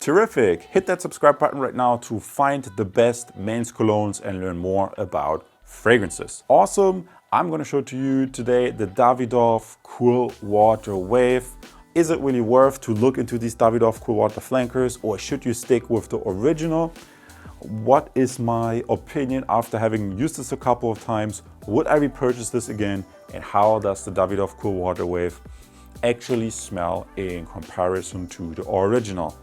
Terrific! Hit that subscribe button right now to find the best men's colognes and learn more about fragrances. Awesome! I'm going to show to you today the Davidoff Cool Water Wave. Is it really worth to look into these Davidoff Cool Water flankers, or should you stick with the original? What is my opinion after having used this a couple of times? Would I repurchase this again? And how does the Davidoff Cool Water Wave actually smell in comparison to the original?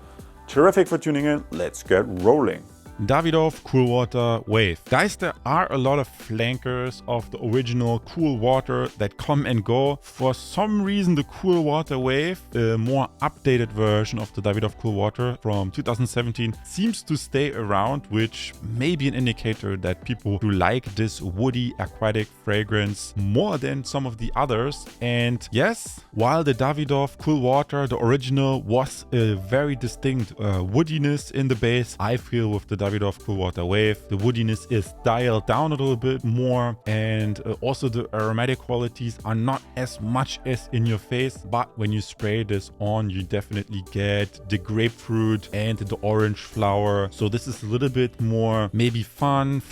Terrific for tuning in. Let's get rolling. Davidoff Cool Water Wave. Guys, there are a lot of flankers of the original Cool Water that come and go. For some reason, the Cool Water Wave, the more updated version of the Davidoff Cool Water from 2017, seems to stay around, which may be an indicator that people do like this woody aquatic fragrance more than some of the others. And yes, while the Davidoff Cool Water, the original, was a very distinct woodiness in the base, I feel with the Davidoff Cool Water Wave, the woodiness is dialed down a little bit more, and also the aromatic qualities are not as much as in your face, but when you spray this on, you definitely get the grapefruit and the orange flower. So this is a little bit more maybe fun,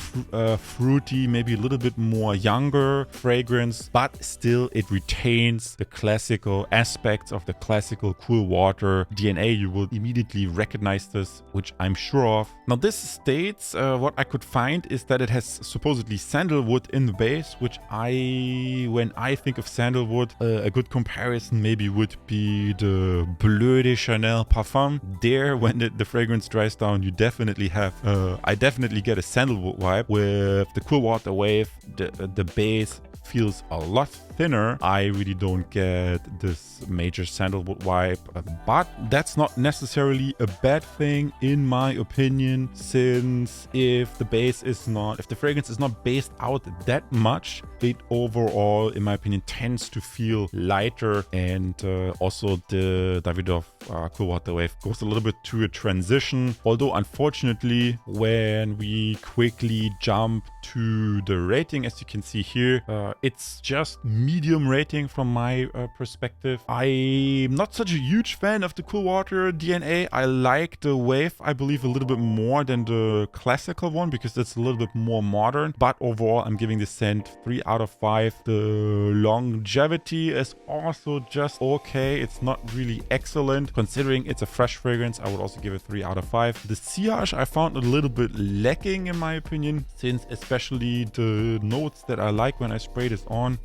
fruity, maybe a little bit more younger fragrance, but still it retains the classical aspects of the classical Cool Water DNA. You will immediately recognize this, which I'm sure of. Now this states, what I could find is that it has supposedly sandalwood in the base, which when I think of sandalwood, a good comparison maybe would be the Bleu de Chanel parfum. There, when the fragrance dries down, you definitely have, I definitely get a sandalwood vibe. With the Cool Water Wave, the base feels a lot thinner. I really don't get this major sandalwood vibe, but that's not necessarily a bad thing in my opinion, since if the fragrance is not based out that much, it overall, in my opinion, tends to feel lighter. And also the Davidoff Cool Water Wave goes a little bit to a transition, although unfortunately when we quickly jump to the rating, as you can see here, it's just medium rating from my perspective. I'm not such a huge fan of the Cool Water DNA. I like the Wave, I believe, a little bit more than the classical one because it's a little bit more modern, but overall I'm giving this scent 3 out of 5. The longevity is also just okay. It's not really excellent. Considering it's a fresh fragrance, I would also give it 3 out of 5. The sillage I found a little bit lacking in my opinion, since especially the notes that I like when I spray this on,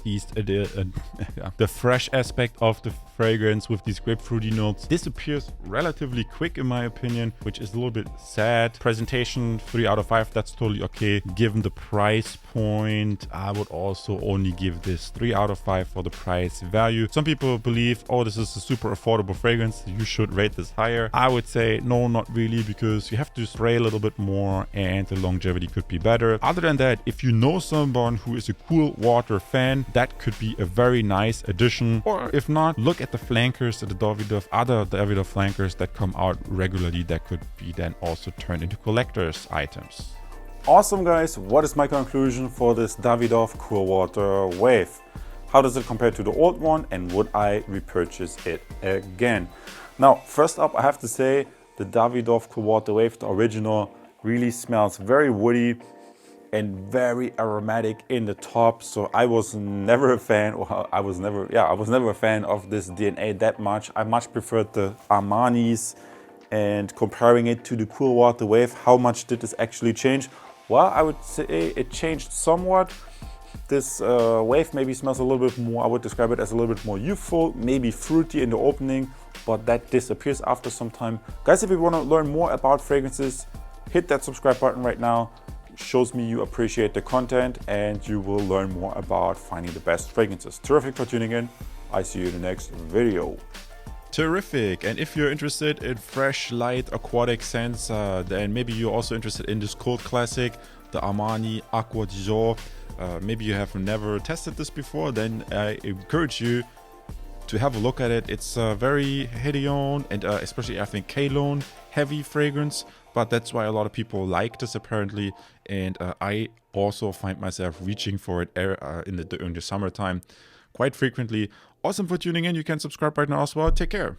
the fresh aspect of the fragrance with these grapefruity notes disappears relatively quick in my opinion, which is a little bit sad. Presentation 3 out of 5, that's totally okay. Given the price point, I would also only give this 3 out of 5 for the price value. Some people believe, oh, this is a super affordable fragrance, you should rate this higher. I would say no, not really, because you have to spray a little bit more and the longevity could be better. Other than that, if you know someone who is a Cool Water fan, that could be a very nice addition. Or if not, look at the flankers, other Davidoff flankers that come out regularly that could be then also turned into collector's items. Awesome guys, what is my conclusion for this Davidoff Cool Water Wave? How does it compare to the old one, and would I repurchase it again? Now, first up, I have to say the Davidoff Cool Water Wave, the original, really smells very woody and very aromatic in the top. So I was never a fan, I was never a fan of this DNA that much. I much preferred the Armani's, and comparing it to the Cool Water Wave, how much did this actually change? Well, I would say it changed somewhat. This wave maybe smells a little bit more, I would describe it as a little bit more youthful, maybe fruity in the opening, but that disappears after some time. Guys, if you want to learn more about fragrances, hit that subscribe button right now. Shows me you appreciate the content, and you will learn more about finding the best fragrances. Terrific for tuning in. I see you in the next video. Terrific. And if you're interested in fresh, light, aquatic scents, then maybe you're also interested in this cult classic, the Armani Aqua di Jour. Maybe you have never tested this before, then I encourage you to have a look at it. It's very Hedon and especially I think Cologne heavy fragrance, but that's why a lot of people like this apparently, and I also find myself reaching for it during the summertime quite frequently. Awesome for tuning in. You can subscribe right now as well. Take care.